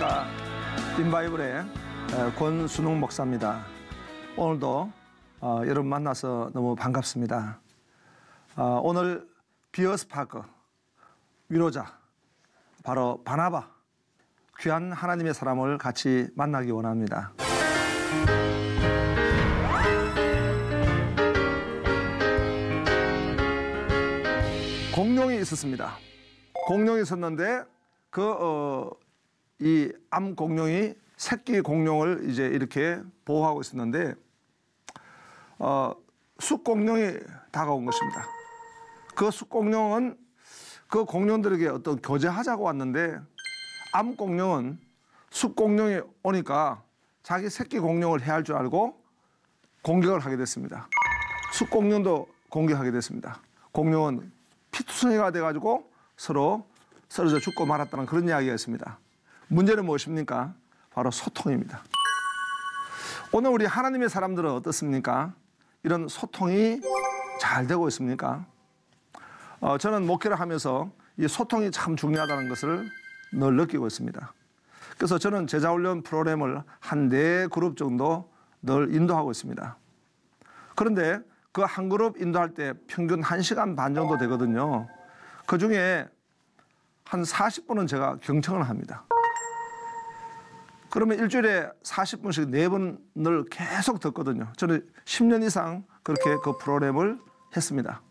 안녕하십니까. 빈바이블의 권순웅 목사입니다. 오늘도 여러분 만나서 너무 반갑습니다. 오늘 비어스파크 위로자 바로 바나바 귀한 하나님의 사람을 같이 만나기 원합니다. 공룡이 있었습니다. 공룡이 있었는데 이 암공룡이 새끼 공룡을 이제 이렇게 보호하고 있었는데 숫공룡이 다가온 것입니다. 그 숫공룡은 그 공룡들에게 어떤 교제하자고 왔는데 암공룡은 숫공룡이 오니까 자기 새끼 공룡을 해할 줄 알고 공격을 하게 됐습니다. 숫공룡도 공격하게 됐습니다. 공룡은 피투성이가 돼가지고 서로 쓰러져 죽고 말았다는 그런 이야기였습니다. 문제는 무엇입니까? 바로 소통입니다. 오늘 우리 하나님의 사람들은 어떻습니까? 이런 소통이 잘 되고 있습니까? 저는 목회를 하면서 이 소통이 참 중요하다는 것을 늘 느끼고 있습니다. 그래서 저는 제자훈련 프로그램을 한 4그룹 정도 늘 인도하고 있습니다. 그런데 그 한 그룹 인도할 때 평균 1시간 반 정도 되거든요. 그중에 한 40분은 제가 경청을 합니다. 그러면 일주일에 40분씩 4번을 계속 듣거든요. 저는 10년 이상 그렇게 그 프로그램을 했습니다.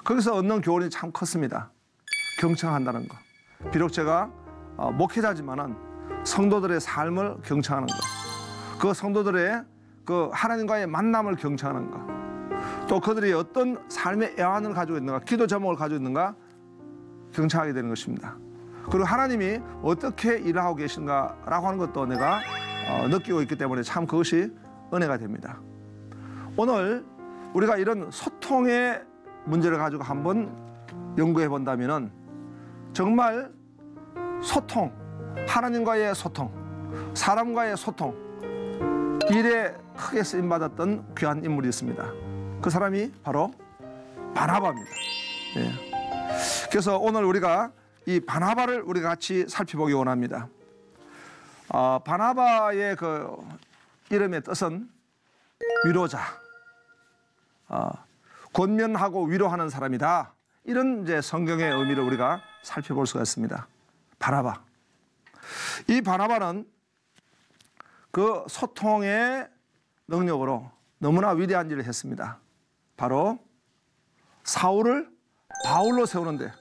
거기서 얻는 교훈이 참 컸습니다. 경청한다는 거. 비록 제가 목회자지만은 성도들의 삶을 경청하는 거. 그 성도들의 그 하나님과의 만남을 경청하는 거. 또 그들이 어떤 삶의 애환을 가지고 있는가, 기도 제목을 가지고 있는가 경청하게 되는 것입니다. 그리고 하나님이 어떻게 일하고 계신가라고 하는 것도 내가 느끼고 있기 때문에 참 그것이 은혜가 됩니다. 오늘 우리가 이런 소통의 문제를 가지고 한번 연구해 본다면은 정말 소통, 하나님과의 소통, 사람과의 소통, 일에 크게 쓰임받았던 귀한 인물이 있습니다. 그 사람이 바로 바나바입니다. 네. 그래서 오늘 우리가 이 바나바를 우리가 같이 살펴보기 원합니다. 바나바의 그 이름의 뜻은 위로자, 권면하고 위로하는 사람이다. 이런 이제 성경의 의미를 우리가 살펴볼 수가 있습니다. 바나바. 이 바나바는 그 소통의 능력으로 너무나 위대한 일을 했습니다. 바로 사울을 바울로 세우는데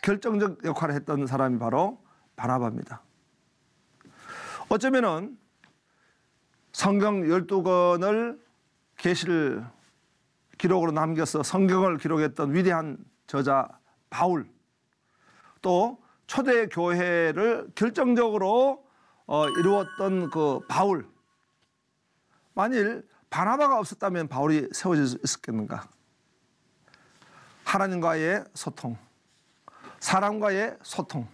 결정적 역할을 했던 사람이 바로 바나바입니다. 어쩌면은 성경 12권을 계시를 기록으로 남겨서 성경을 기록했던 위대한 저자 바울, 또 초대 교회를 결정적으로 이루었던 그 바울, 만일 바나바가 없었다면 바울이 세워질 수 있었겠는가? 하나님과의 소통, 사람과의 소통,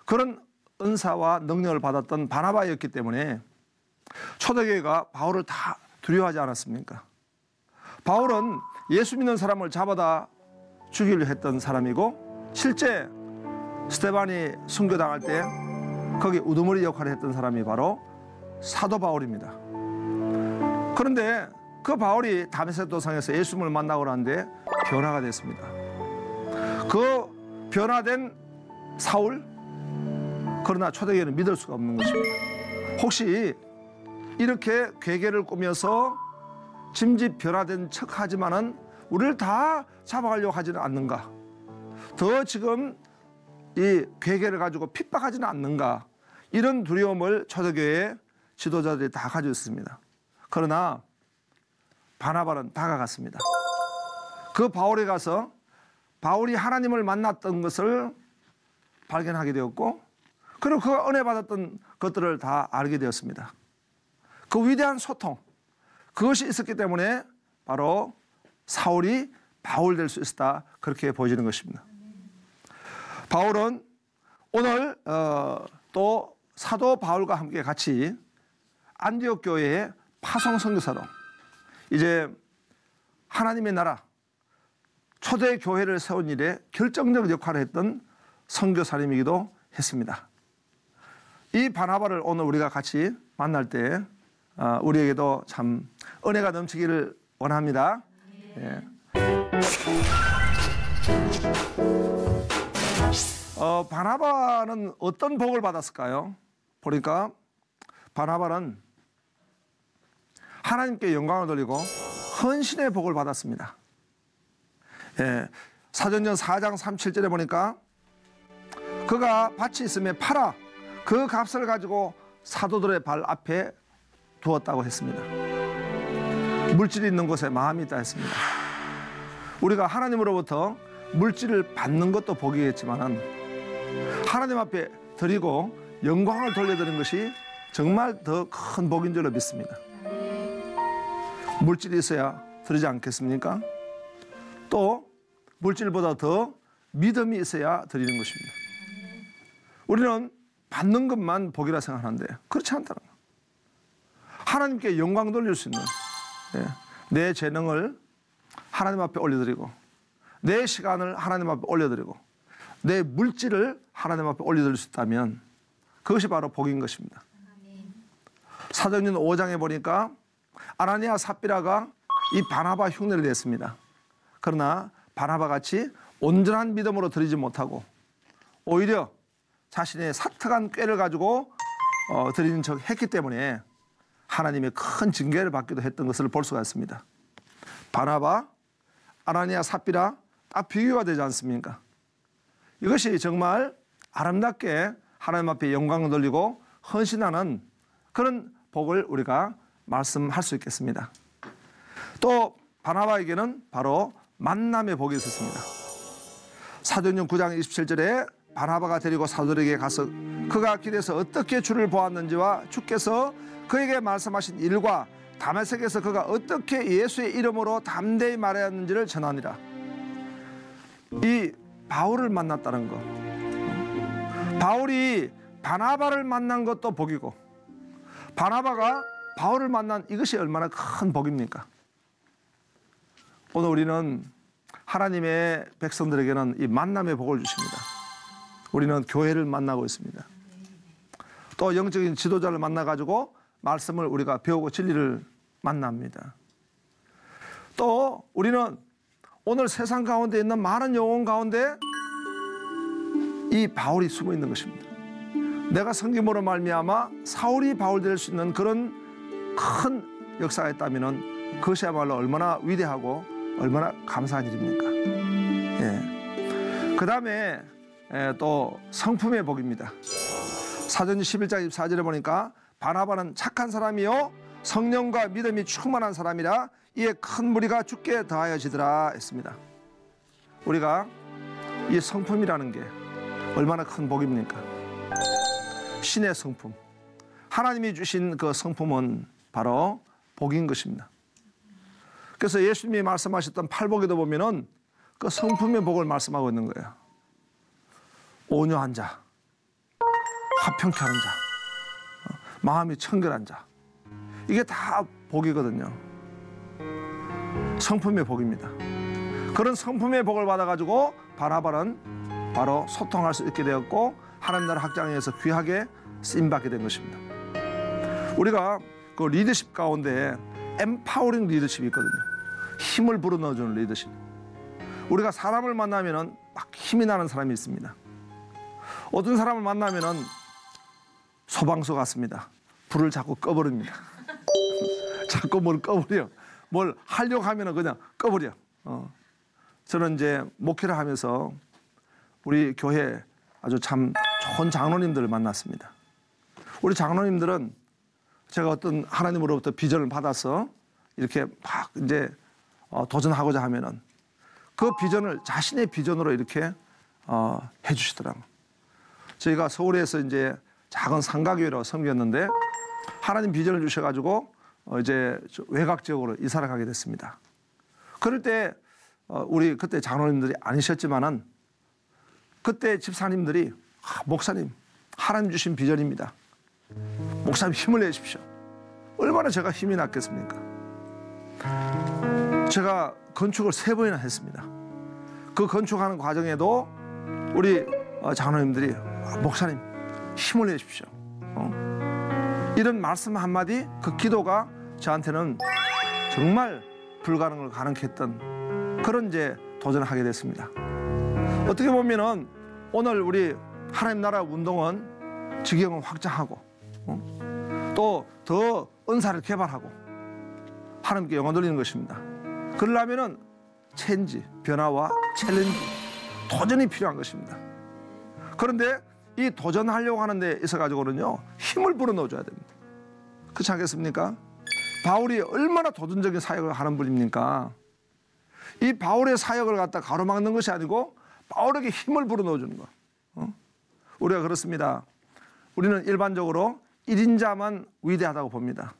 그런 은사와 능력을 받았던 바나바였기 때문에 초대교회가 바울을 다 두려워하지 않았습니까? 바울은 예수 믿는 사람을 잡아다 죽이려 했던 사람이고, 실제 스데반이 순교당할 때 거기 우두머리 역할을 했던 사람이 바로 사도 바울입니다. 그런데 그 바울이 다메섹 도상에서 예수님을 만나고 나는데 변화가 됐습니다. 그 변화된 사울, 그러나 초대교회는 믿을 수가 없는 것입니다. 혹시 이렇게 괴계를 꾸며서 짐짓 변화된 척하지만은 우리를 다 잡아가려고 하지는 않는가? 더 지금 이 괴계를 가지고 핍박하지는 않는가? 이런 두려움을 초대교회 지도자들이 다 가지고 있습니다. 그러나 바나바는 다가갔습니다. 그 바울에 가서 바울이 하나님을 만났던 것을 발견하게 되었고, 그리고 그가 은혜 받았던 것들을 다 알게 되었습니다. 그 위대한 소통, 그것이 있었기 때문에 바로 사울이 바울 될 수 있었다, 그렇게 보여지는 것입니다. 바울은 오늘 또 사도 바울과 함께 같이 안디옥 교회의 파송 선교사로 이제 하나님의 나라 초대 교회를 세운 일에 결정적 역할을 했던 선교사님이기도 했습니다. 이 바나바를 오늘 우리가 같이 만날 때 우리에게도 참 은혜가 넘치기를 원합니다. 예. 바나바는 어떤 복을 받았을까요? 보니까 바나바는 하나님께 영광을 돌리고 헌신의 복을 받았습니다. 예. 사도행전 4장 37절에 보니까 그가 밭이 있음에 팔아 그 값을 가지고 사도들의 발 앞에 두었다고 했습니다. 물질이 있는 곳에 마음이 있다 했습니다. 우리가 하나님으로부터 물질을 받는 것도 복이겠지만 하나님 앞에 드리고 영광을 돌려드리는 것이 정말 더 큰 복인 줄로 믿습니다. 물질이 있어야 드리지 않겠습니까? 또 물질보다 더 믿음이 있어야 드리는 것입니다. 우리는 받는 것만 복이라 생각하는데 그렇지 않다는 거예요. 하나님께 영광 돌릴 수 있는 내 재능을 하나님 앞에 올려드리고 내 시간을 하나님 앞에 올려드리고 내 물질을 하나님 앞에 올려드릴 수 있다면 그것이 바로 복인 것입니다. 사도행전 5장에 보니까 아나니아 삽비라가 이 바나바 흉내를 냈습니다. 그러나 바나바같이 온전한 믿음으로 드리지 못하고 오히려 자신의 사특한 꾀를 가지고 드리는 척 했기 때문에 하나님의 큰 징계를 받기도 했던 것을 볼 수가 있습니다. 바나바, 아나니아 삽비라 딱 비교가 되지 않습니까? 이것이 정말 아름답게 하나님 앞에 영광을 돌리고 헌신하는 그런 복을 우리가 말씀할 수 있겠습니다. 또 바나바에게는 바로 만남의 복이 있었습니다. 사도행전 9장 27절에 바나바가 데리고 사도들에게 가서 그가 길에서 어떻게 주를 보았는지와 주께서 그에게 말씀하신 일과 다메섹에서 그가 어떻게 예수의 이름으로 담대히 말하였는지를 전하니라. 이 바울을 만났다는 것, 바울이 바나바를 만난 것도 복이고 바나바가 바울을 만난 이것이 얼마나 큰 복입니까? 오늘 우리는 하나님의 백성들에게는 이 만남의 복을 주십니다. 우리는 교회를 만나고 있습니다. 또 영적인 지도자를 만나가지고 말씀을 우리가 배우고 진리를 만납니다. 또 우리는 오늘 세상 가운데 있는 많은 영혼 가운데 이 바울이 숨어 있는 것입니다. 내가 성김으로 말미암아 사울이 바울 될 수 있는 그런 큰 역사가 있다면 그것이야말로 얼마나 위대하고 얼마나 감사한 일입니까? 예. 그 다음에 또 성품의 복입니다. 사도행전 11장 24절에 보니까 바나바는 착한 사람이요 성령과 믿음이 충만한 사람이라 이에 큰 무리가 주께 더하여지더라 했습니다. 우리가 이 성품이라는 게 얼마나 큰 복입니까? 신의 성품, 하나님이 주신 그 성품은 바로 복인 것입니다. 그래서 예수님이 말씀하셨던 팔복에도 보면은 그 성품의 복을 말씀하고 있는 거예요. 온유한 자, 화평케 하는 자, 마음이 청결한 자, 이게 다 복이거든요. 성품의 복입니다. 그런 성품의 복을 받아가지고 바나바는 바로 소통할 수 있게 되었고 하나님 나라 확장에서 귀하게 쓰임받게 된 것입니다. 우리가 그 리더십 가운데 엠파워링 리더십이 있거든요. 힘을 불어넣어주는 리더십. 우리가 사람을 만나면은 막 힘이 나는 사람이 있습니다. 어떤 사람을 만나면은 소방서 같습니다. 불을 자꾸 꺼버립니다. 자꾸 뭘 꺼버려. 뭘 하려고 하면은 그냥 꺼버려. 저는 이제 목회를 하면서 우리 교회 아주 참 좋은 장로님들을 만났습니다. 우리 장로님들은 제가 어떤 하나님으로부터 비전을 받아서 이렇게 막 이제 도전하고자 하면은 그 비전을 자신의 비전으로 이렇게 해주시더라고요. 저희가 서울에서 이제 작은 상가교회로 섬겼는데 하나님 비전을 주셔가지고 이제 외곽 지역으로 이사를 가게 됐습니다. 그럴 때 우리 그때 장로님들이 아니셨지만은 그때 집사님들이 목사님 하나님 주신 비전입니다. 목사님 힘을 내십시오. 얼마나 제가 힘이 났겠습니까? 제가 건축을 3번이나 했습니다. 그 건축하는 과정에도 우리 장로님들이 목사님 힘을 내십시오. 이런 말씀 한마디, 그 기도가 저한테는 정말 불가능을 가능케 했던 그런 이제 도전을 하게 됐습니다. 어떻게 보면은 오늘 우리 하나님 나라 운동은 지경을 확장하고 또 더 은사를 개발하고 하나님께 영광 돌리는 것입니다. 그러려면은 체인지, 변화와 챌린지, 도전이 필요한 것입니다. 그런데 이 도전하려고 하는 데 있어 가지고는요, 힘을 불어넣어줘야 됩니다. 그렇지 않겠습니까? 바울이 얼마나 도전적인 사역을 하는 분입니까? 이 바울의 사역을 갖다 가로막는 것이 아니고 바울에게 힘을 불어넣어주는 거. 우리가 그렇습니다. 우리는 일반적으로 1인자만 위대하다고 봅니다.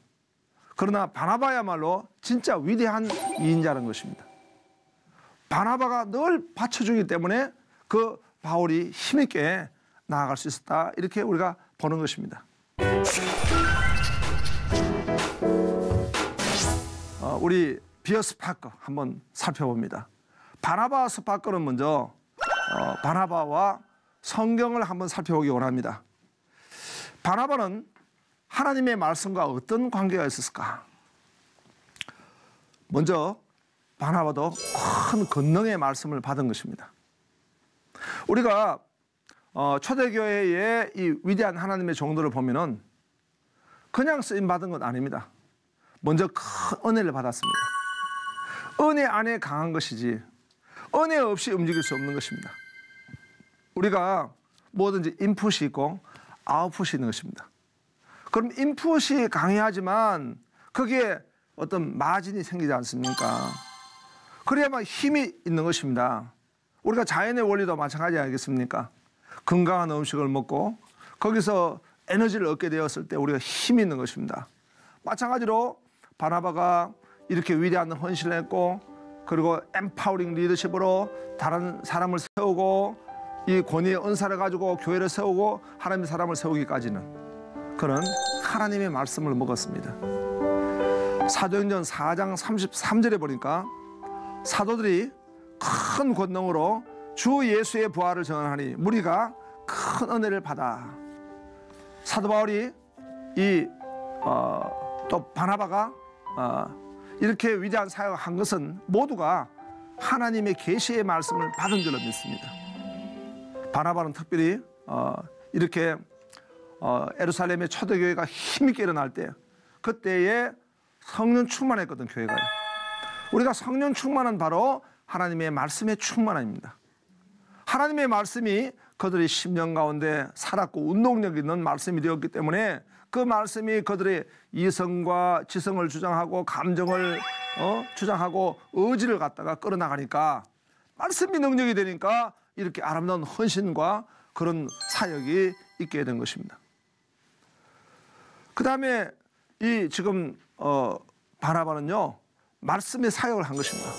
그러나 바나바야말로 진짜 위대한 2인자라는 것입니다. 바나바가 늘 받쳐주기 때문에 그 바울이 힘있게 나아갈 수 있었다, 이렇게 우리가 보는 것입니다. 우리 비어 스파커 한번 살펴봅니다. 바나바 스파커는 먼저 바나바와 성경을 한번 살펴보기 원합니다. 바나바는 하나님의 말씀과 어떤 관계가 있었을까? 먼저 바나바도 큰 권능의 말씀을 받은 것입니다. 우리가 초대교회의 이 위대한 하나님의 종들을 보면은 그냥 쓰임 받은 건 아닙니다. 먼저 큰 은혜를 받았습니다. 은혜 안에 강한 것이지 은혜 없이 움직일 수 없는 것입니다. 우리가 뭐든지 인풋이 있고 아웃풋이 있는 것입니다. 그럼 인풋이 강해야지만 거기에 어떤 마진이 생기지 않습니까? 그래야만 힘이 있는 것입니다. 우리가 자연의 원리도 마찬가지 아니겠습니까? 건강한 음식을 먹고 거기서 에너지를 얻게 되었을 때 우리가 힘이 있는 것입니다. 마찬가지로 바나바가 이렇게 위대한 헌신을 했고, 그리고 엠파워링 리더십으로 다른 사람을 세우고 이 권위의 은사를 가지고 교회를 세우고 하나님의 사람을 세우기까지는 그런 하나님의 말씀을 먹었습니다. 사도행전 4장 33절에 보니까 사도들이 큰 권능으로 주 예수의 부활을 전하니 무리가 큰 은혜를 받아. 사도 바울이 또 바나바가 이렇게 위대한 사역을 한 것은 모두가 하나님의 계시의 말씀을 받은 줄로 믿습니다. 바나바는 특별히 이렇게 예루살렘의 초대교회가 힘있게 일어날 때 그때에 성령 충만했거든, 교회가요. 우리가 성령 충만은 바로 하나님의 말씀의 충만함입니다. 하나님의 말씀이 그들의 심령 가운데 살았고 운동력 있는 말씀이 되었기 때문에 그 말씀이 그들의 이성과 지성을 주장하고 감정을 주장하고 의지를 갖다가 끌어나가니까 말씀이 능력이 되니까 이렇게 아름다운 헌신과 그런 사역이 있게 된 것입니다. 그 다음에 이 지금 바나바는요, 말씀의 사역을 한 것입니다.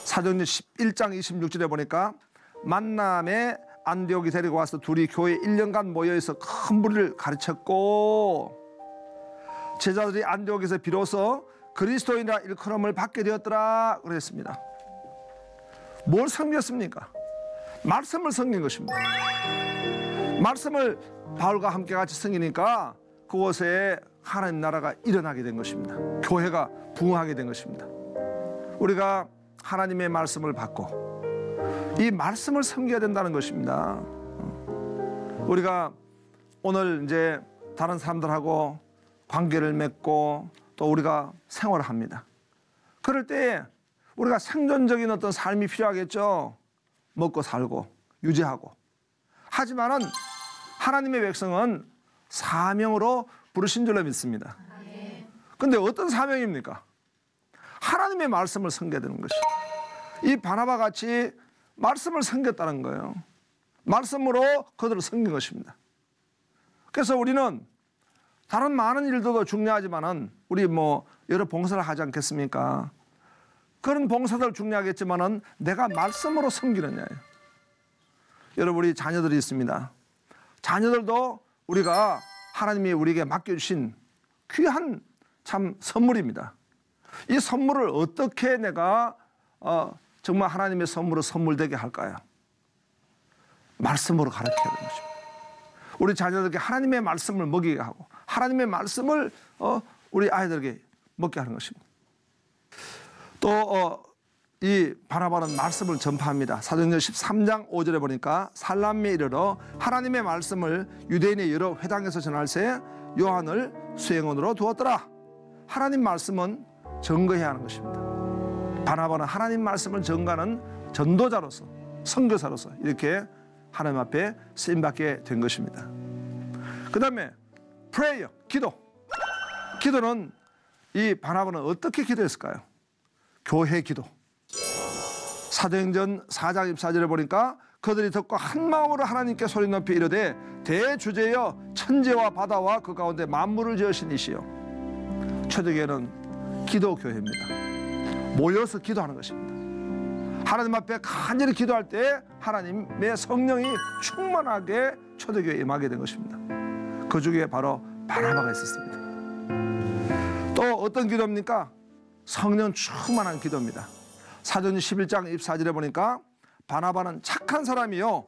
사도행전 11장 26절에 보니까 만남에 안디옥이 데리고 와서 둘이 교회 1년간 모여있어 큰 무리를 가르쳤고, 제자들이 안디옥에서 비로소 그리스도인이라 일컬음을 받게 되었더라 그랬습니다. 뭘 섬겼습니까? 말씀을 섬긴 것입니다. 말씀을 바울과 함께 같이 섬기니까 그곳에 하나님 나라가 일어나게 된 것입니다. 교회가 부흥하게 된 것입니다. 우리가 하나님의 말씀을 받고 이 말씀을 섬겨야 된다는 것입니다. 우리가 오늘 이제 다른 사람들하고 관계를 맺고 또 우리가 생활을 합니다. 그럴 때 우리가 생존적인 어떤 삶이 필요하겠죠. 먹고 살고 유지하고. 하지만은 하나님의 백성은 사명으로 부르신 줄로 믿습니다. 근데 어떤 사명입니까? 하나님의 말씀을 섬겨야 되는 것이. 이 바나바 같이 말씀을 섬겼다는 거예요. 말씀으로 그들을 섬긴 것입니다. 그래서 우리는 다른 많은 일들도 중요하지만은 우리 뭐 여러 봉사를 하지 않겠습니까? 그런 봉사들 중요하겠지만은 내가 말씀으로 섬기느냐예요. 여러분, 우리 자녀들이 있습니다. 자녀들도 우리가 하나님이 우리에게 맡겨주신 귀한 참 선물입니다. 이 선물을 어떻게 내가 정말 하나님의 선물로 선물되게 할까요? 말씀으로 가르쳐야 되는 것입니다. 우리 자녀들에게 하나님의 말씀을 먹이게 하고 하나님의 말씀을 우리 아이들에게 먹게 하는 것입니다. 또 이 바나바는 말씀을 전파합니다. 사도행전 13장 5절에 보니까 살람에 이르러 하나님의 말씀을 유대인의 여러 회당에서 전할새 요한을 수행원으로 두었더라. 하나님 말씀은 증거해야 하는 것입니다. 바나바는 하나님 말씀을 증거하는 전도자로서 선교사로서 이렇게 하나님 앞에 쓰임받게 된 것입니다. 그 다음에 prayer, 기도는 이 바나바는 어떻게 기도했을까요? 교회 기도. 사도행전 4장 24절에 보니까 그들이 듣고 한 마음으로 하나님께 소리 높이 이르되 대주제여 천지와 바다와 그 가운데 만물을 지으신 이시여. 초대교회는 기도교회입니다. 모여서 기도하는 것입니다. 하나님 앞에 간절히 기도할 때 하나님의 성령이 충만하게 초대교회에 임하게 된 것입니다. 그 중에 바로 바나바가 있었습니다. 또 어떤 기도입니까? 성령 충만한 기도입니다. 사도행전 11장 24절에 보니까 바나바는 착한 사람이요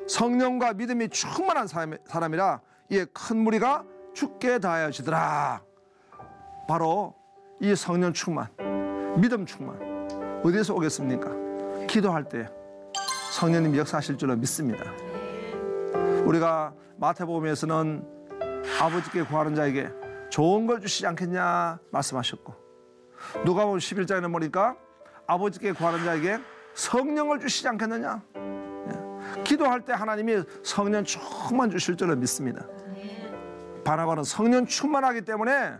성령과 믿음이 충만한 사람이라 이에 큰 무리가 죽게 다하여지더라. 바로 이 성령 충만, 믿음 충만 어디에서 오겠습니까? 기도할 때 성령님 역사하실 줄로 믿습니다. 우리가 마태복음에서는 아버지께 구하는 자에게 좋은 걸 주시지 않겠냐 말씀하셨고, 누가복음 11장에 보니까 아버지께 구하는 자에게 성령을 주시지 않겠느냐. 기도할 때 하나님이 성령 충만 주실 줄로 믿습니다. 바나바는 성령 충만하기 때문에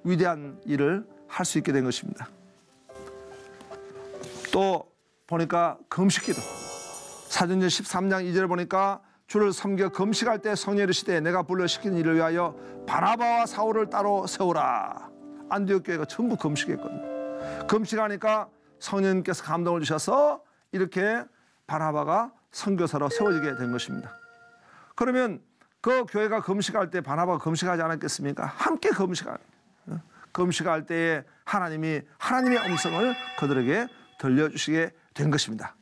위대한 일을 할 수 있게 된 것입니다. 또 보니까 금식기도. 사도행전 13장 2절에 보니까 주를 섬겨 금식할 때 성령이 이르시되 내가 불러 시킨 일을 위하여 바나바와 사울을 따로 세우라. 안디옥 교회가 전부 금식했거든요. 금식하니까 성령님께서 감동을 주셔서 이렇게 바나바가 선교사로 세워지게 된 것입니다. 그러면 그 교회가 금식할 때 바나바가 금식하지 않았겠습니까? 함께 금식할 때에 하나님의 음성을 그들에게 들려주시게 된 것입니다.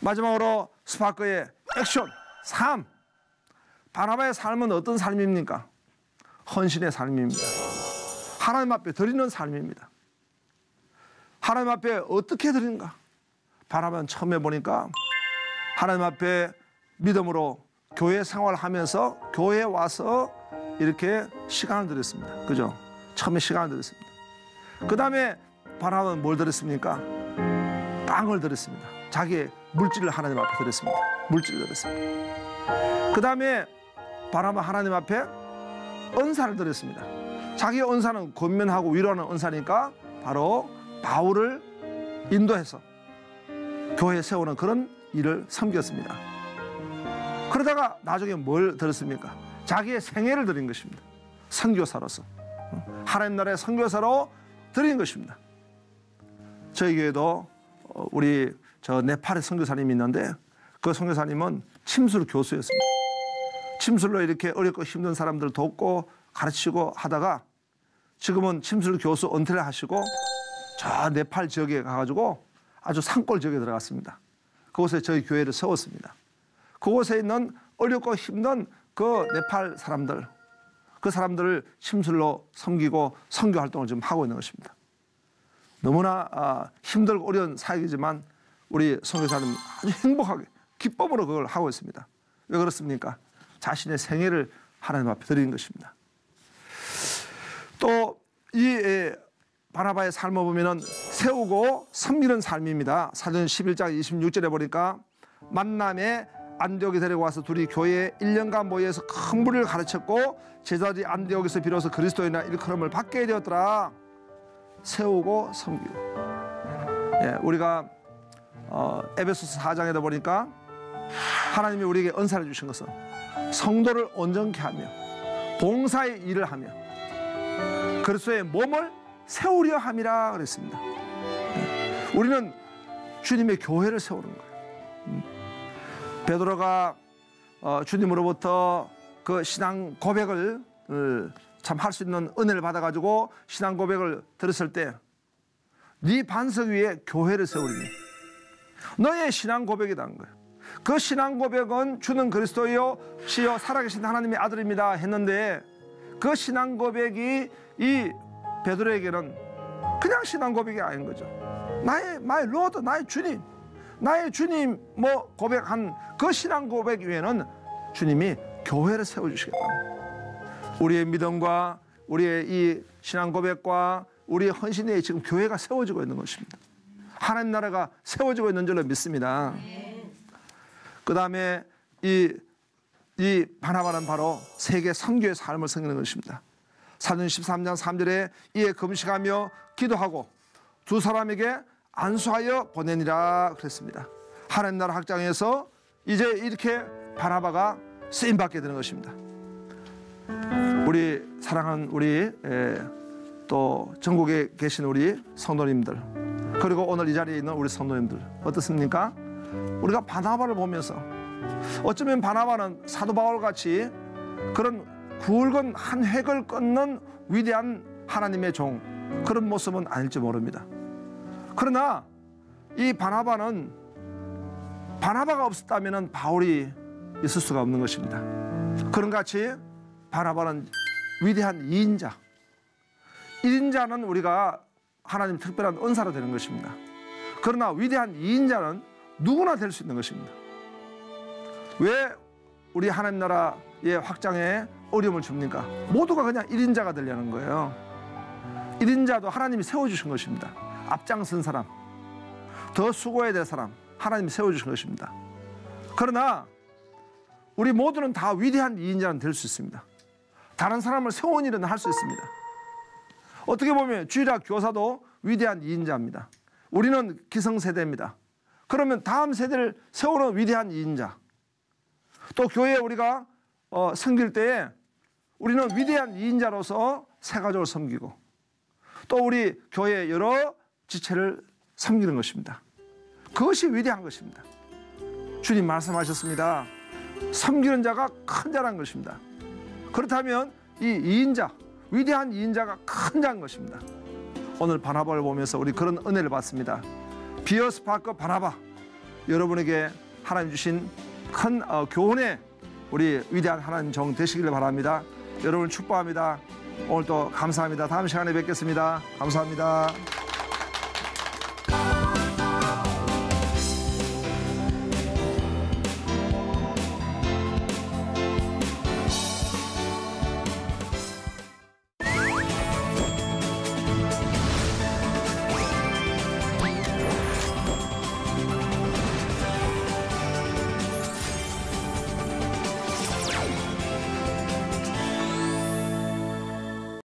마지막으로 스파크의 액션 3. 바나바의 삶은 어떤 삶입니까? 헌신의 삶입니다. 하나님 앞에 드리는 삶입니다. 하나님 앞에 어떻게 드리는가? 바나바는 처음에 보니까 하나님 앞에 믿음으로 교회 생활하면서 교회에 와서 이렇게 시간을 드렸습니다. 그죠? 처음에 시간을 드렸습니다. 그 다음에 바나바는 뭘 드렸습니까? 빵을 드렸습니다. 자기의 물질을 하나님 앞에 드렸습니다. 물질을 드렸습니다. 그 다음에 바나바 하나님 앞에 은사를 드렸습니다. 자기의 은사는 권면하고 위로하는 은사니까 바로 바울을 인도해서 교회에 세우는 그런 일을 섬겼습니다. 그러다가 나중에 뭘 드렸습니까? 자기의 생애를 드린 것입니다. 선교사로서 하나님 나라의 선교사로 드린 것입니다. 저희 교회도 우리 네팔의 선교사님이 있는데 그 선교사님은 침술 교수였습니다. 침술로 이렇게 어렵고 힘든 사람들 돕고 가르치고 하다가 지금은 침술 교수 은퇴를 하시고 저 네팔 지역에 가가지고 아주 산골 지역에 들어갔습니다. 그곳에 저희 교회를 세웠습니다. 그곳에 있는 어렵고 힘든 그 네팔 사람들, 그 사람들을 침술로 섬기고 선교 활동을 지금 하고 있는 것입니다. 너무나 힘들고 어려운 사역이지만 우리 선교사님 아주 행복하게 기쁨으로 그걸 하고 있습니다. 왜 그렇습니까? 자신의 생애를 하나님 앞에 드리는 것입니다. 또 이 바나바의 삶을 보면은 세우고 섬기는 삶입니다. 사도행전 11장 26절에 보니까 만남에 안디옥에 데리고 와서 둘이 교회에 1년간 모여서 큰 무리를 가르쳤고 제자들이 안디옥에서 비로소 그리스도인이라 일컬음을 받게 되었더라. 세우고 섬기고. 우리가 에베소서 4장에도 보니까 하나님이 우리에게 은사를 주신 것은 성도를 온전케 하며 봉사의 일을 하며 그리스도의 몸을 세우려 함이라 그랬습니다. 우리는 주님의 교회를 세우는 거예요. 베드로가 주님으로부터 그 신앙 고백을 참 할 수 있는 은혜를 받아가지고 신앙 고백을 들었을 때 네 반석 위에 교회를 세우리니 너의 신앙 고백이라는 거예요. 그 신앙 고백은 주는 그리스도요 시요 살아계신 하나님의 아들입니다 했는데 그 신앙 고백이 이 베드로에게는 그냥 신앙 고백이 아닌 거죠. 나의 마이 로드, 나의 주님 뭐 고백한 그 신앙 고백 위에는 주님이 교회를 세워주시겠다. 우리의 믿음과 우리의 이 신앙 고백과 우리의 헌신에 지금 교회가 세워지고 있는 것입니다. 하나님 나라가 세워지고 있는 줄로 믿습니다. 그 다음에 이 바나바는 바로 세계 선교의 삶을 섬기는 것입니다. 사도행 13장 3절에 이에 금식하며 기도하고 두 사람에게 안수하여 보내니라 그랬습니다. 하나님 나라 확장에서 이제 이렇게 바나바가 쓰임받게 되는 것입니다. 우리 사랑하는 우리 또 전국에 계신 우리 성도님들, 그리고 오늘 이 자리에 있는 우리 성도님들 어떻습니까? 우리가 바나바를 보면서 어쩌면 바나바는 사도 바울같이 그런 굵은 한 획을 끊는 위대한 하나님의 종, 그런 모습은 아닐지 모릅니다. 그러나 이 바나바는 바나바가 없었다면 바울이 있을 수가 없는 것입니다. 그런 같이 바나바는 위대한 2인자, 1인자는 우리가 하나님 특별한 은사로 되는 것입니다. 그러나 위대한 2인자는 누구나 될 수 있는 것입니다. 왜 우리 하나님 나라의 확장에 어려움을 줍니까? 모두가 그냥 1인자가 되려는 거예요. 1인자도 하나님이 세워주신 것입니다. 앞장선 사람, 더 수고해야 될 사람, 하나님이 세워주신 것입니다. 그러나 우리 모두는 다 위대한 2인자는 될 수 있습니다. 다른 사람을 세운 일은 할 수 있습니다. 어떻게 보면 주일학 교사도 위대한 2인자입니다. 우리는 기성세대입니다. 그러면 다음 세대를 세우는 위대한 2인자. 또 교회에 우리가 섬길 때에 우리는 위대한 2인자로서 새가족을 섬기고 또 우리 교회의 여러 지체를 섬기는 것입니다. 그것이 위대한 것입니다. 주님 말씀하셨습니다. 섬기는 자가 큰 자라는 것입니다. 그렇다면 이 2인자, 위대한 2인자가 큰 자인 것입니다. 오늘 바나바를 보면서 우리 그런 은혜를 받습니다. 비어스파크 바나바, 여러분에게 하나님 주신 큰 교훈의 우리 위대한 하나님 종 되시기를 바랍니다. 여러분 축복합니다. 오늘 또 감사합니다. 다음 시간에 뵙겠습니다. 감사합니다.